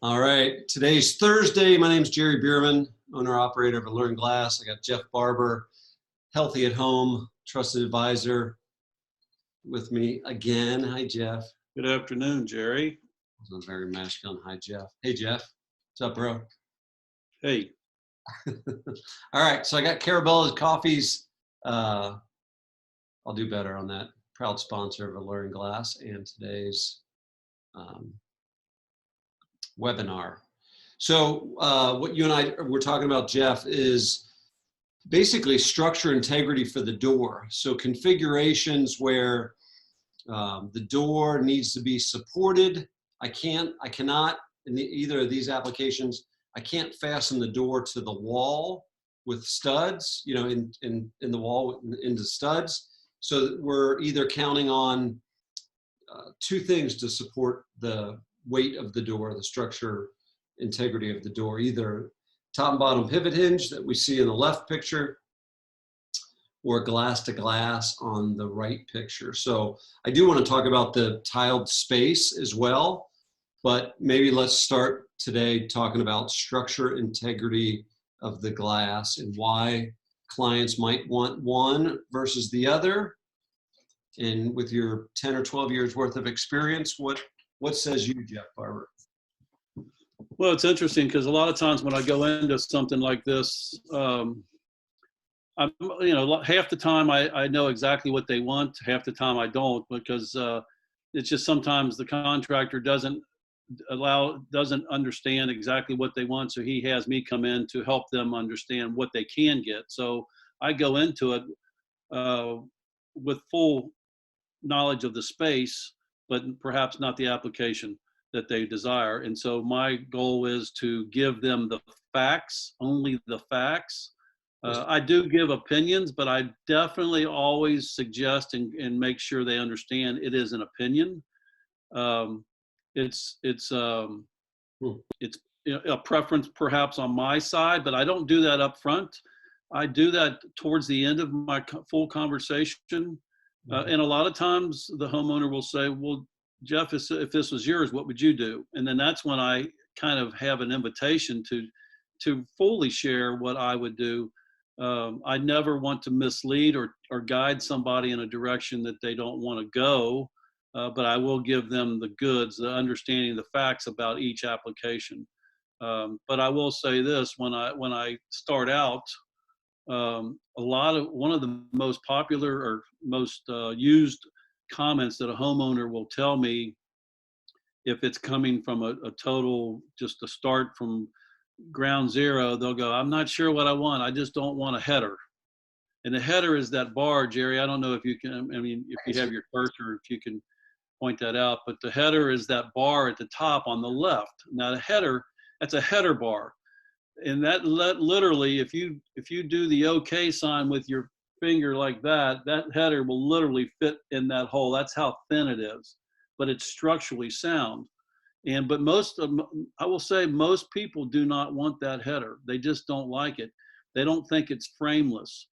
All right, today's Thursday. My name's Jerry Bierman, owner-operator of Alluring Glass. I got Jeff Barber, Healthy at Home, trusted advisor with me again. Hi, Jeff. Good afternoon, Jerry. That was very masculine. Hi, Jeff. Hey, Jeff. What's up, bro? Hey, All right, so I got Carabella's Coffees. I'll do better on that. Proud sponsor of Alluring Glass and today's webinar. So what you and I were talking about, Jeff, is basically structure integrity for the door. So configurations where the door needs to be supported. I cannot, in either of these applications, I can't fasten the door to the wall with studs, in the wall into studs. So we're either counting on two things to support the weight of the door, the structure integrity of the door, either top and bottom pivot hinge that we see in the left picture or glass to glass on the right picture. So I do want to talk about the tiled space as well, but maybe let's start today talking about structure integrity of the glass and why clients might want one versus the other. And with your 10 or 12 years worth of experience, what says you, Jeff Barber? well, it's interesting because a lot of times when I go into something like this, I'm, half the time I know exactly what they want, half the time I don't, because it's just sometimes the contractor doesn't understand exactly what they want, so he has me come in to help them understand what they can get. So I go into it with full knowledge of the space, but perhaps not the application that they desire. And so my goal is to give them the facts, only the facts. I do give opinions, but I definitely always suggest and make sure they understand it is an opinion. It's a preference perhaps on my side, but I don't do that up front. I do that towards the end of my full conversation. And a lot of times the homeowner will say, well, Jeff, if this was yours, what would you do? And then that's when I kind of have an invitation to fully share what I would do. I never want to mislead or guide somebody in a direction that they don't want to go, but I will give them the goods, the understanding, the facts about each application. But I will say this, when I start out, one of the most popular or most used comments that a homeowner will tell me, if it's coming from a total, just to start from ground zero, they'll go, I'm not sure what I want. I just don't want a header. And the header is that bar, Jerry. I don't know if you can, if you have your cursor, if you can point that out, but the header is that bar at the top on the left. Now the header, that's a header bar. And that literally, if you do the OK sign with your finger like that, that header will literally fit in that hole. That's how thin it is, but it's structurally sound. But I will say most people do not want that header. They just don't like it. They don't think it's frameless.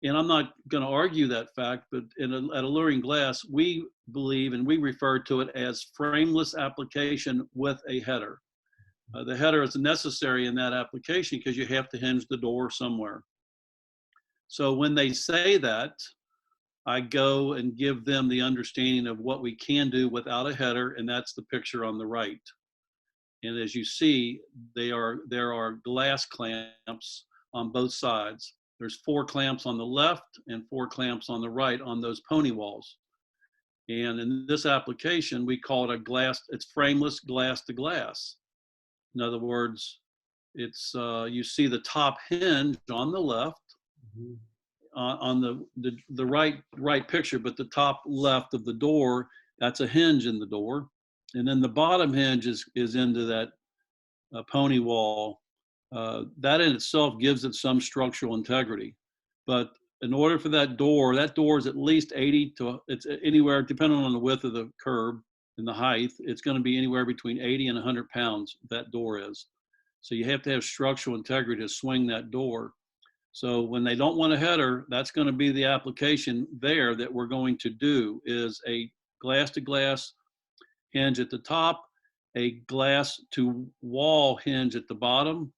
And I'm not going to argue that fact, but at Alluring Glass, we believe and we refer to it as frameless application with a header. The header is necessary in that application because you have to hinge the door somewhere. So when they say that, I go and give them the understanding of what we can do without a header, and that's the picture on the right. And as you see, there are glass clamps on both sides. There's 4 clamps on the left and 4 clamps on the right on those pony walls. And in this application, we call it it's frameless glass to glass. In other words, it's you see the top hinge on the left, on the right picture, but the top left of the door, that's a hinge in the door, and then the bottom hinge is into that pony wall. That in itself gives it some structural integrity, but in order for that door is at least 80 to, it's anywhere, depending on the width of the curb and the height, it's going to be anywhere between 80 and 100 pounds, that door is. So you have to have structural integrity to swing that door. So when they don't want a header, that's going to be the application there that we're going to do, is a glass to glass hinge at the top a glass to wall hinge at the bottom,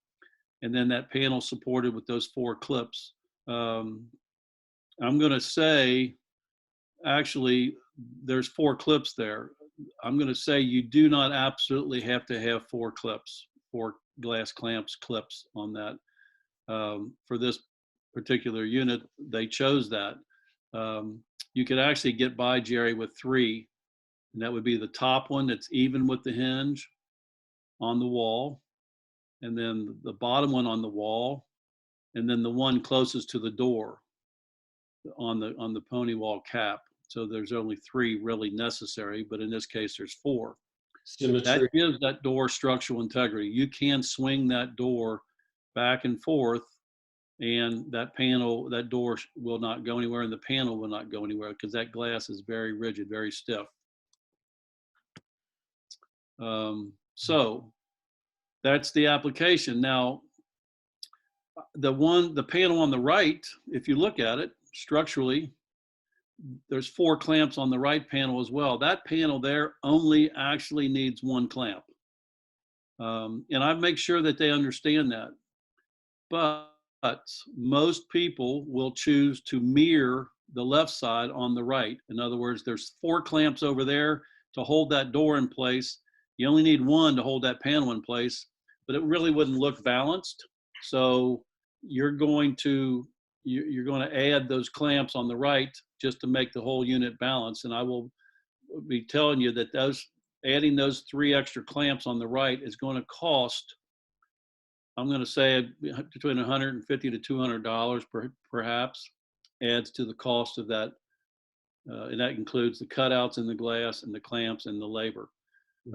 and then that panel supported with those 4 clips. I'm going to say, actually, there's 4 clips there. I'm going to say you do not absolutely have to have 4 clips, 4 glass clamps clips on that. For this particular unit, they chose that. You could actually get by, Jerry, with 3, and that would be the top one that's even with the hinge on the wall, and then the bottom one on the wall, and then the one closest to the door on the pony wall cap. So there's only 3 really necessary, but in this case there's 4. Symmetry. That gives that door structural integrity. You can swing that door back and forth, and that door will not go anywhere, and the panel will not go anywhere, because that glass is very rigid, very stiff. So that's the application. Now, the panel on the right, if you look at it structurally, there's 4 clamps on the right panel as well. That panel there only actually needs 1 clamp. And I make sure that they understand that. But most people will choose to mirror the left side on the right. In other words, there's 4 clamps over there to hold that door in place. You only need 1 to hold that panel in place, but it really wouldn't look balanced. So you're going to add those clamps on the right just to make the whole unit balance. And I will be telling you that adding those 3 extra clamps on the right is going to cost, I'm going to say, between $150 to $200 perhaps, adds to the cost of that. And that includes the cutouts in the glass and the clamps and the labor.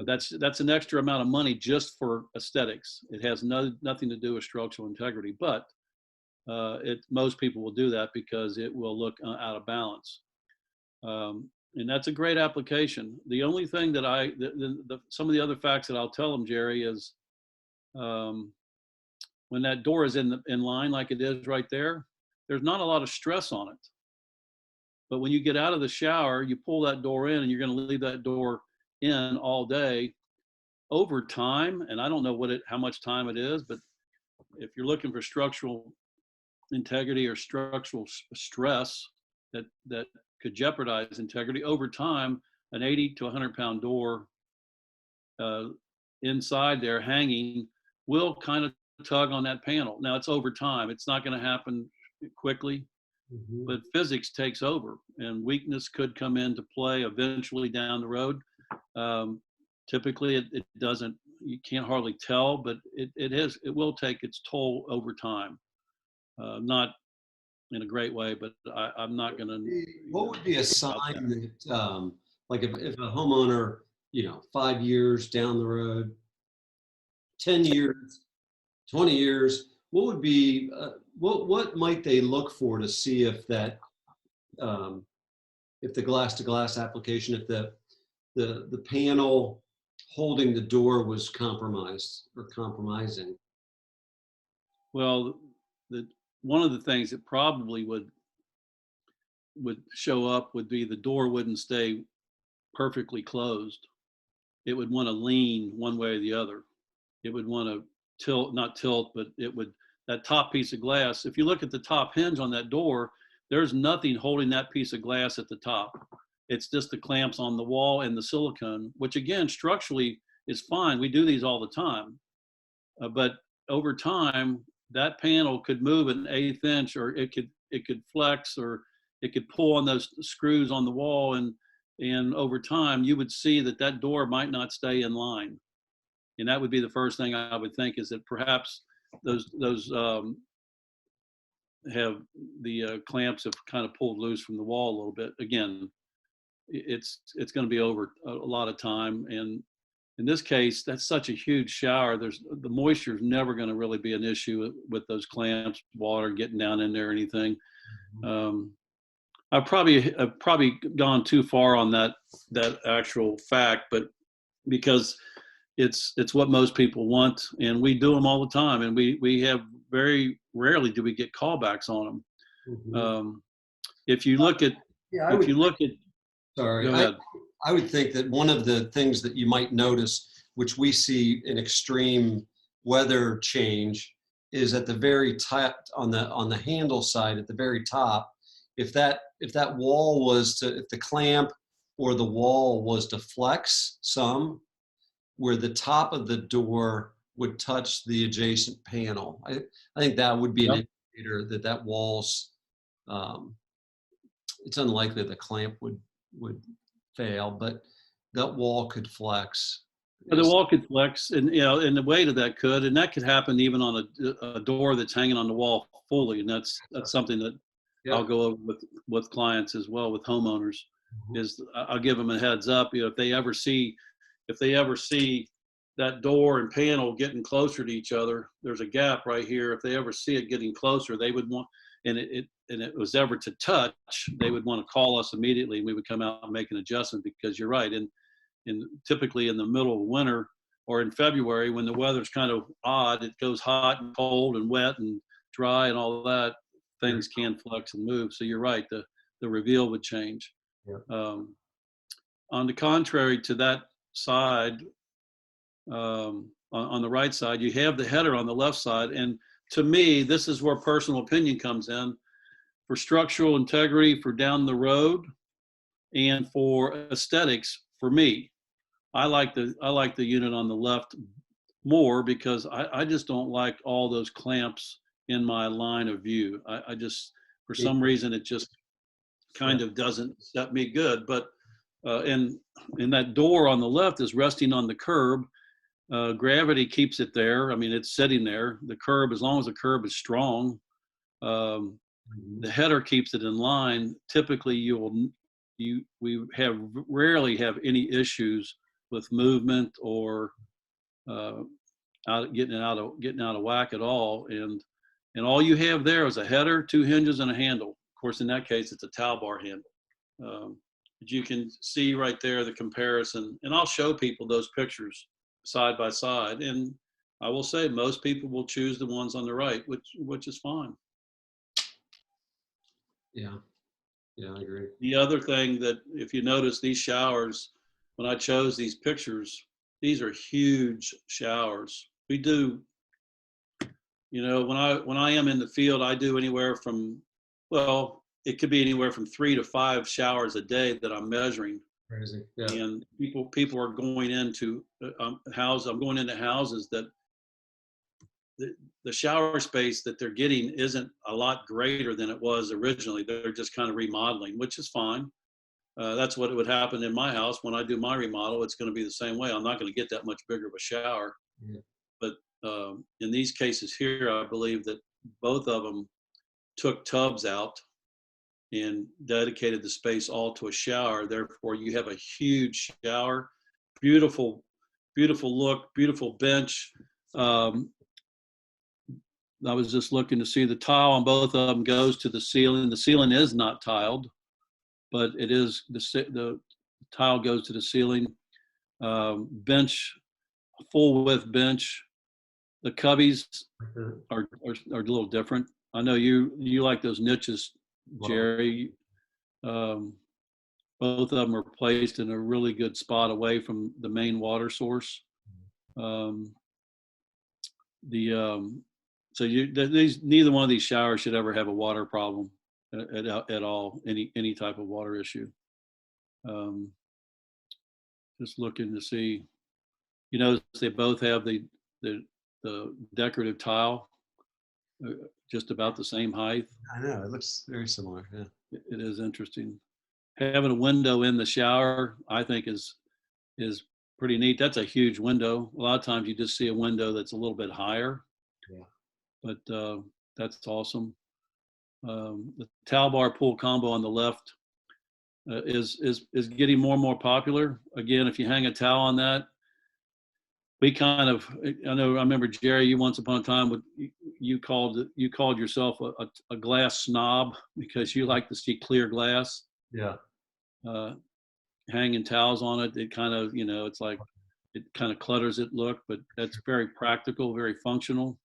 That's an extra amount of money just for aesthetics. It has nothing to do with structural integrity, but most people will do that because it will look out of balance. And that's a great application. The only thing that some of the other facts that I'll tell them, Jerry, is when that door is in line like it is right there, there's not a lot of stress on it. But when you get out of the shower, you pull that door in, and you're going to leave that door in all day. Over time, and I don't know how much time it is, but if you're looking for structural integrity or structural stress that could jeopardize integrity, over time, an 80 to 100-pound door inside there hanging will kind of tug on that panel. Now, it's over time. It's not going to happen quickly, but physics takes over, and weakness could come into play eventually down the road. Typically, it doesn't. You can't hardly tell, but it will take its toll over time. Not in a great way, but I'm not going to. What would be a sign that, like, if a homeowner, 5 years down the road, 10 years, 20 years, what would be, what might they look for to see if that, if the glass-to-glass application, if the panel holding the door was compromised or compromising? Well, one of the things that probably would show up would be the door wouldn't stay perfectly closed. It would want to lean one way or the other. It would want to not tilt, but that top piece of glass, if you look at the top hinge on that door, there's nothing holding that piece of glass at the top. It's just the clamps on the wall and the silicone, which again, structurally is fine. We do these all the time. But over time, that panel could move an 1/8 inch, or it could flex, or it could pull on those screws on the wall. And over time, you would see that door might not stay in line. And that would be the first thing I would think, is that perhaps those have the clamps have kind of pulled loose from the wall a little bit. Again, it's going to be over a lot of time. And in this case, that's such a huge shower. The moisture is never going to really be an issue with those clamps, water getting down in there or anything. I've probably gone too far on that actual fact, but because it's what most people want, and we do them all the time, and we have very rarely do we get callbacks on them. If you look at, Sorry, I would think that one of the things that you might notice which we see in extreme weather change, is at the very top on the handle side at the very top. If that wall was to, if the clamp or the wall was to flex some, where the top of the door would touch the adjacent panel, I think that would be an indicator that that wall's, it's unlikely the clamp would fail, but that wall could flex. The wall could flex, and and the weight of that could, and that could happen even on a door that's hanging on the wall fully, and that's something that I'll go over with clients as well, with homeowners. Is I'll give them a heads up. If they ever see that door and panel getting closer to each other, there's a gap right here. If they ever see it getting closer, they would want, and it was ever to touch, they would want to call us immediately, and we would come out and make an adjustment, because you're right. And typically in the middle of winter or in February, when the weather's kind of odd, it goes hot and cold and wet and dry and all that, things can flex and move. So you're right, the reveal would change. On the contrary to that side, on the right side, you have the header on the left side. And to me, this is where personal opinion comes in. For structural integrity, for down the road, and for aesthetics, for me, I like the unit on the left more, because I just don't like all those clamps in my line of view. I just, for some reason, it just kind of doesn't set me good. But and that door on the left is resting on the curb. Gravity keeps it there. I mean, it's sitting there. The curb, as long as the curb is strong, the header keeps it in line. Typically, we rarely have any issues with movement or getting out of whack at all. And all you have there is a header, 2 hinges, and a handle. Of course, in that case, it's a towel bar handle. But you can see right there the comparison, and I'll show people those pictures side by side. And I will say most people will choose the ones on the right, which is fine. Yeah, I agree. The other thing that, if you notice, these showers, when I chose these pictures, these are huge showers. We do, when I am in the field, I do anywhere from, well, it could be anywhere from 3 to 5 showers a day that I'm measuring. Crazy. Yeah. And people are going into I'm going into houses that the shower space that they're getting isn't a lot greater than it was originally. They're just kind of remodeling, which is fine. That's what would happen in my house when I do my remodel. It's going to be the same way. I'm not going to get that much bigger of a shower. Yeah. But in these cases here, I believe that both of them took tubs out and dedicated the space all to a shower. Therefore, you have a huge shower, beautiful, beautiful look, beautiful bench. I was just looking to see the tile on both of them goes to the ceiling. The ceiling is not tiled, but it is, the tile goes to the ceiling. Bench, full width bench. The cubbies are a little different. I know you like those niches, Jerry. Both of them are placed in a really good spot away from the main water source. So neither one of these showers should ever have a water problem at all, any type of water issue. Just looking to see, they both have the decorative tile, just about the same height. I know, it looks very similar. Yeah, it is interesting. Having a window in the shower, I think, is pretty neat. That's a huge window. A lot of times you just see a window that's a little bit higher. Yeah. But that's awesome. The towel bar pull combo on the left is getting more and more popular. Again, if you hang a towel on that, I remember, Jerry, you once upon a time you called yourself a glass snob because you like to see clear glass. Yeah. Hanging towels on it, it kind of, it's like, it kind of clutters it look, but that's very practical, very functional.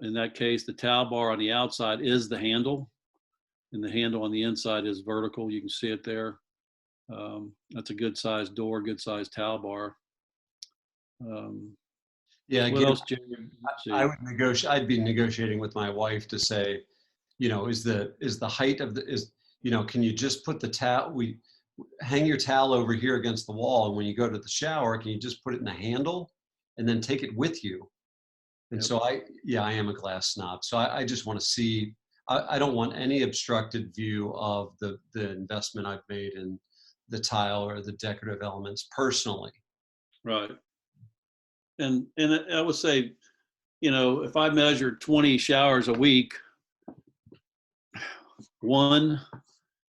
In that case, the towel bar on the outside is the handle, and the handle on the inside is vertical. You can see it there. That's a good sized door, good sized towel bar. Yeah, What again, else, Jerry? Let's I see. would negotiate. I'd be negotiating with my wife to say, is the height of can you just put the towel? We hang your towel over here against the wall, and when you go to the shower, can you just put it in the handle, and then take it with you? And Yep. so I am a glass snob. So I just want to see. I don't want any obstructed view of the investment I've made in the tile or the decorative elements personally. Right. And I would say, if I measured 20 showers a week, one,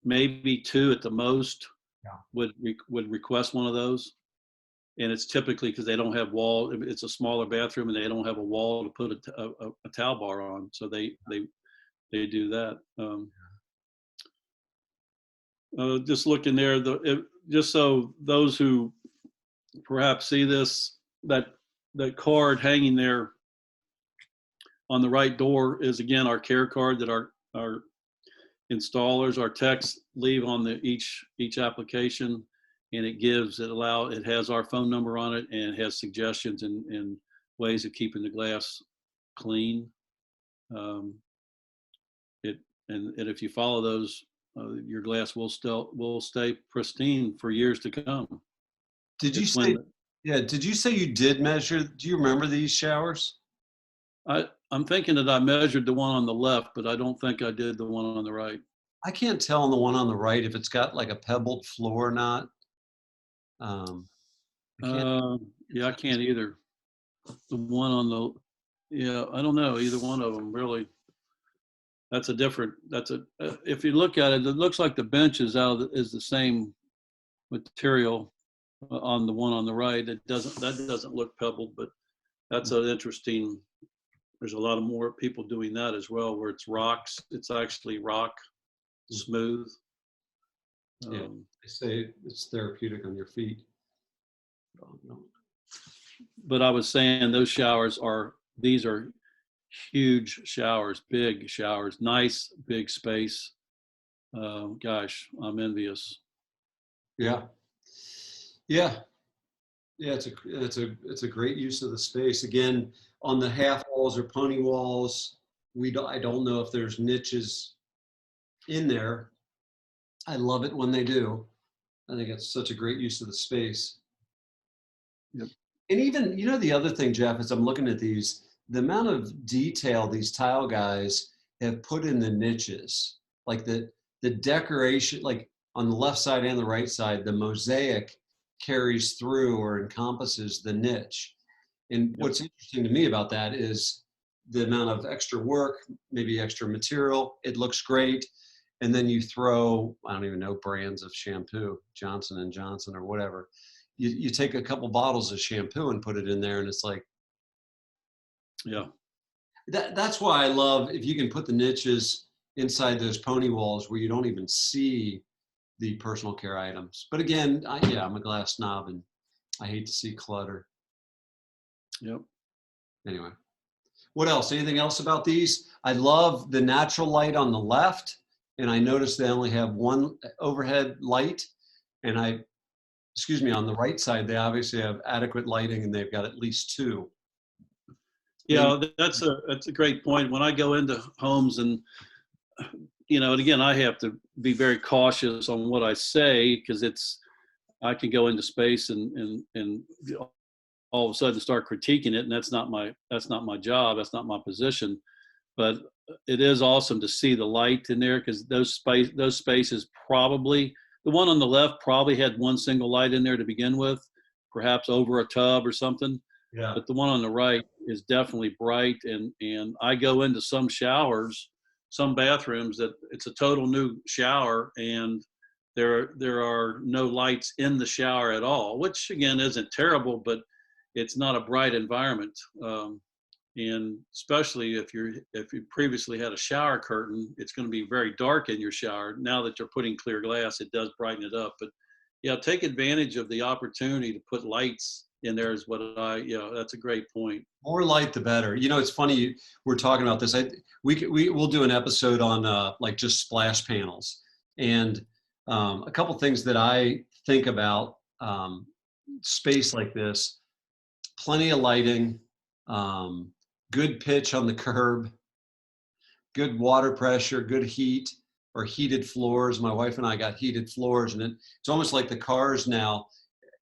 maybe two at the most Yeah. would request one of those. And it's typically because they don't have wall. It's a smaller bathroom and they don't have a wall to put a towel bar on. So they do that. Just looking there, just so those who perhaps see this, that card hanging there on the right door is again our care card that our installers, our techs leave on each application, and it has our phone number on it, and it has suggestions and ways of keeping the glass clean. It and if you follow those, your glass will stay pristine for years to come. Did you It's say? when Yeah. Did you say you did measure? Do you remember these showers? I'm thinking that I measured the one on the left, but I don't think I did the one on the right. I can't tell on the one on the right if it's got like a pebbled floor or not. Um, I can't. Yeah, I can't either. The one on the, yeah, I don't know either one of them really. If you look at it, it looks like the bench is is the same material on the one on the right. That doesn't look pebbled, but that's an interesting. There's a lot of more people doing that as well, where it's rocks. It's actually rock, smooth. Yeah, they say it's therapeutic on your feet. Oh, no. But I was saying these are huge showers, big showers, nice big space. Gosh, I'm envious. Yeah, yeah, yeah. It's a great use of the space. Again, on the half walls or pony walls, I don't know if there's niches in there. I love it when they do. I think it's such a great use of the space. Yep. And even, the other thing, Jeff, as I'm looking at these, the amount of detail these tile guys have put in the niches, like the decoration, like on the left side and the right side, the mosaic carries through or encompasses the niche. And Yep. what's interesting to me about that is the amount of extra work, maybe extra material. It looks great. And then you throw, I don't even know brands of shampoo, Johnson and Johnson or whatever. You take a couple bottles of shampoo and put it in there, and it's like, Yeah. that's why I love if you can put the niches inside those pony walls where you don't even see the personal care items. But again, I'm a glass snob and I hate to see clutter. Yep. Anyway, what else? Anything else about these? I love the natural light on the left, and I noticed they only have one overhead light, and on the right side, they obviously have adequate lighting and they've got at least two. Yeah, that's a great point. When I go into homes and and again, I have to be very cautious on what I say because I can go into space and all of a sudden start critiquing it, and that's not my job. That's not my position. But it is awesome to see the light in there because those spaces probably the one on the left probably had one single light in there to begin with, perhaps over a tub or something. Yeah. But the one on the right is definitely bright, and I go into some showers, some bathrooms that it's a total new shower, and there are no lights in the shower at all, which again isn't terrible, but it's not a bright environment. And especially if you previously had a shower curtain, it's going to be very dark in your shower. Now that you're putting clear glass, it does brighten it up. But yeah, take advantage of the opportunity to put lights in there is what that's a great point. More light, the better. It's funny we're talking about this. We'll do an episode on like just splash panels, and a couple things that I think about space like this. plenty of lighting, good pitch on the curb, good water pressure, good heat or heated floors. My wife and I got heated floors, and it's almost like the cars now.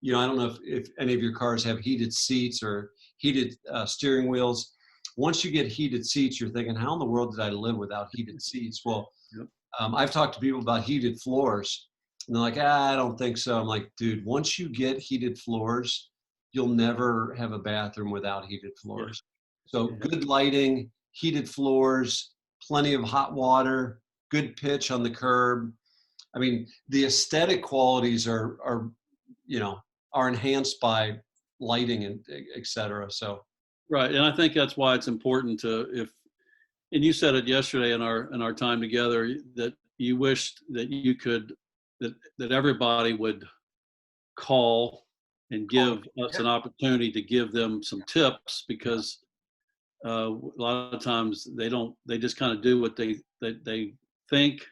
I don't know if any of your cars have heated seats or heated steering wheels. Once you get heated seats, you're thinking, how in the world did I live without heated seats? Well, Yep. I've talked to people about heated floors, and they're like, I don't think so. I'm like, dude, once you get heated floors, you'll never have a bathroom without heated Yeah. floors. So Yeah. good lighting, heated floors, plenty of hot water, good pitch on the curb. I mean, the aesthetic qualities are enhanced by lighting and et cetera. So Right. And I think that's why it's important and you said it yesterday in our time together, that you wished that you could, that everybody would call and give us an opportunity to give them some tips, because a lot of times they just kind of do what they think.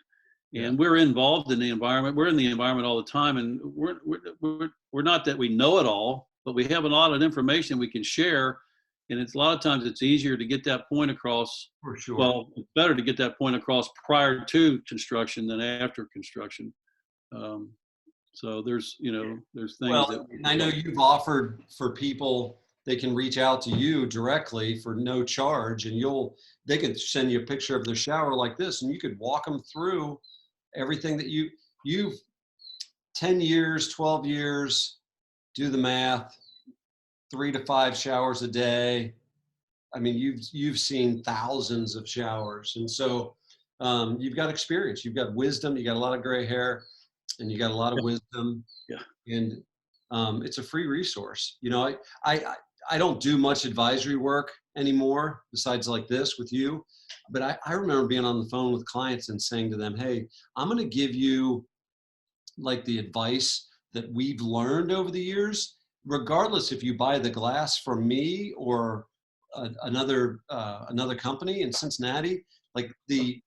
yeah, And we're involved in the environment. We're in the environment all the time, and we're not that we know it all, but we have a lot of information we can share. And it's a lot of times it's easier to get that point across. for sure. Well, it's better to get that point across prior to construction than after construction. So there's things Well, that. and I know you've offered for people, they can reach out to you directly for no charge, and they could send you a picture of their shower like this, and you could walk them through everything that you've 10 years, 12 years, do the math, 3 to 5 showers a day. I mean, you've seen thousands of showers, and so you've got experience, you've got wisdom, you got a lot of gray hair, and you got a lot of wisdom. Yeah. And it's a free resource. I don't do much advisory work anymore besides like this with you, but I remember being on the phone with clients and saying to them, hey, I'm going to give you like the advice that we've learned over the years, regardless if you buy the glass from me or another company in Cincinnati. Like, the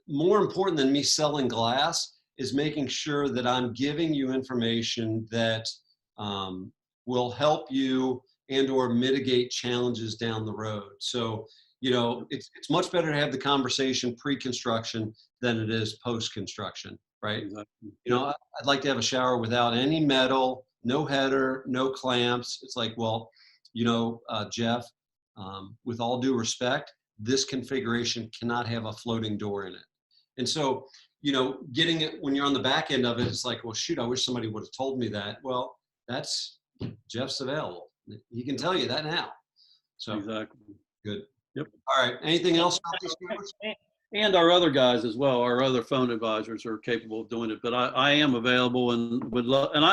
more important than me selling glass is making sure that I'm giving you information that will help you and or mitigate challenges down the road. So, it's much better to have the conversation pre-construction than it is post-construction, right? Exactly. I'd like to have a shower without any metal, no header, no clamps. It's like, well, Jeff, with all due respect, this configuration cannot have a floating door in it. And so, getting it when you're on the back end of it, it's like, well, shoot, I wish somebody would have told me that. Well, that's Jeff's available. He can tell you that now. So Exactly. good. Yep. All right. Anything else about these numbers? And our other guys as well, our other phone advisors are capable of doing it. But I am available and would love, and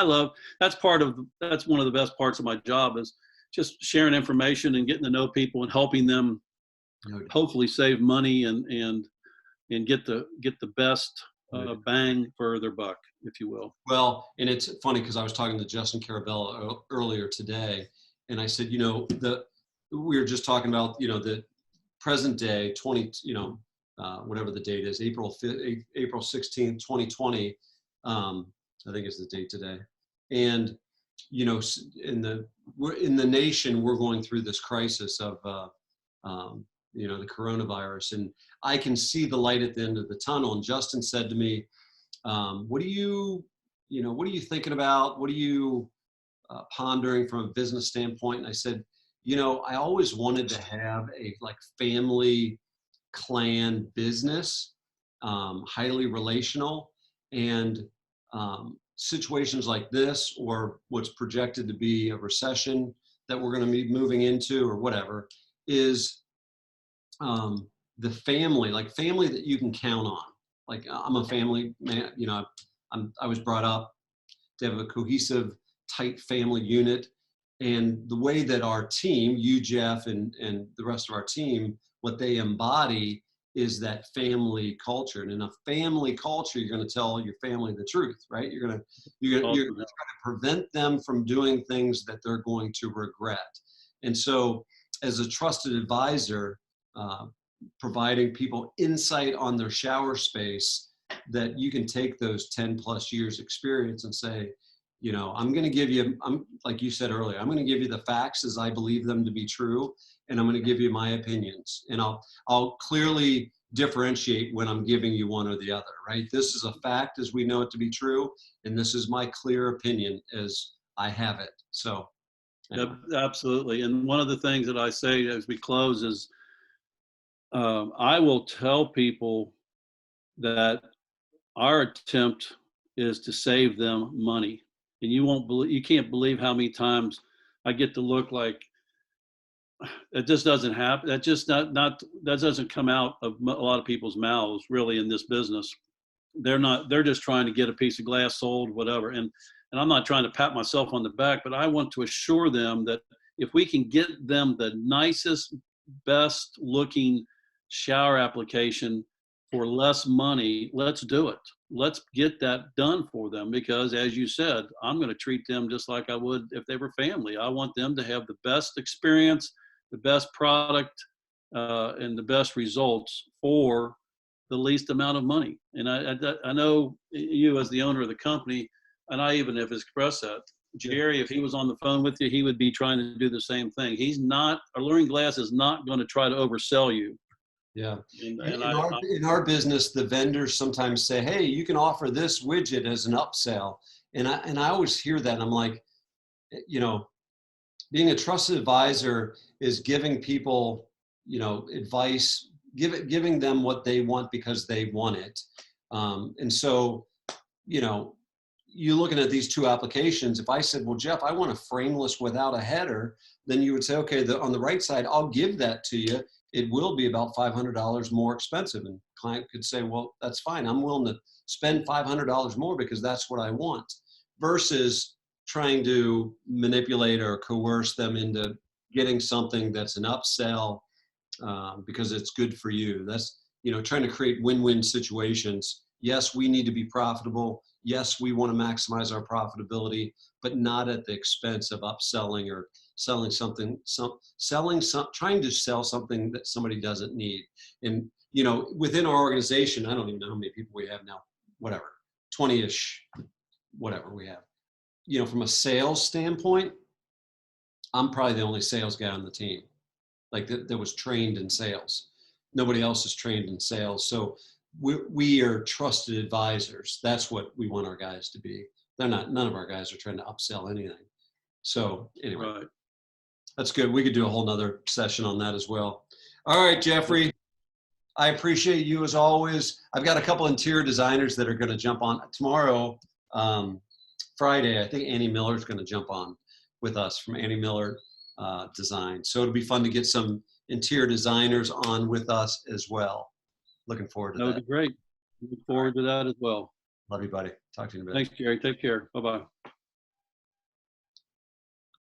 that's one of the best parts of my job, is just sharing information and getting to know people and helping them hopefully save money and get the best bang for their buck, if you will. Well, and it's funny because I was talking to Justin Carabella earlier today, and I said, we were just talking about, the present day whatever the date is, April 16th, 2020, I think is the date today. And, in the nation, we're going through this crisis of, the coronavirus, and I can see the light at the end of the tunnel. And Justin said to me, what are you thinking about? What are you pondering from a business standpoint? And I said, I always wanted to have a family clan business, highly relational, and situations like this, or what's projected to be a recession that we're going to be moving into or whatever, is the family that you can count on. Like, I'm a family man, I was brought up to have a cohesive, tight family unit. And the way that our team, you, Jeff, and the rest of our team, what they embody is that family culture. And in a family culture, you're going to tell your family the truth, right? You're going to try to prevent them from doing things that they're going to regret. And so, as a trusted advisor, providing people insight on their shower space, that you can take those 10 plus years experience and say, You know, I'm going to give you, like you said earlier, I'm going to give you the facts as I believe them to be true, and I'm going to give you my opinions, and I'll clearly differentiate when I'm giving you one or the other, right? This is a fact as we know it to be true, and this is my clear opinion as I have it. So, anyway. Absolutely. And one of the things that I say as we close is, I will tell people that our attempt is to save them money. And you can't believe how many times I get to look like it just doesn't happen. That just that doesn't come out of a lot of people's mouths really in this business. They're just trying to get a piece of glass sold, whatever. And I'm not trying to pat myself on the back, but I want to assure them that if we can get them the nicest, best looking shower application for less money, let's do it. Let's get that done for them, because as you said, I'm going to treat them just like I would if they were family. I want them to have the best experience, the best product, and the best results for the least amount of money. And I know you as the owner of the company, and I even have expressed that. Jerry, if he was on the phone with you, he would be trying to do the same thing. Alluring Glass is not going to try to oversell you. Yeah. And In our business, the vendors sometimes say, hey, you can offer this widget as an upsell. And I always hear that. And I'm like, you know, being a trusted advisor is giving people, you know, advice, giving them what they want because they want it. And so, you know, you looking at these two applications, if I said, well, Jeff, I want a frameless without a header, then you would say, okay, on the right side, I'll give that to you. It will be about $500 more expensive. And client could say, well, that's fine. I'm willing to spend $500 more because that's what I want, versus trying to manipulate or coerce them into getting something that's an upsell because it's good for you. That's, you know, trying to create win-win situations. Yes, we need to be profitable. Yes, we want to maximize our profitability, but not at the expense of upselling or selling something, trying to sell something that somebody doesn't need. And, you know, within our organization, I don't even know how many people we have now, whatever, 20-ish, whatever we have. You know, from a sales standpoint, I'm probably the only sales guy on the team, like that was trained in sales. Nobody else is trained in sales. So we are trusted advisors. That's what we want our guys to be. None of our guys are trying to upsell anything. So anyway, right. That's good. We could do a whole nother session on that as well. All right, Jeffrey, I appreciate you as always. I've got a couple interior designers that are going to jump on tomorrow, Friday. I think Annie Miller is going to jump on with us from Annie Miller Design. So it'll be fun to get some interior designers on with us as well. Looking forward to that. That would be great. Look forward to that as well. Love you, buddy. Talk to you in a bit. Thanks, Jerry. Take care. Bye-bye.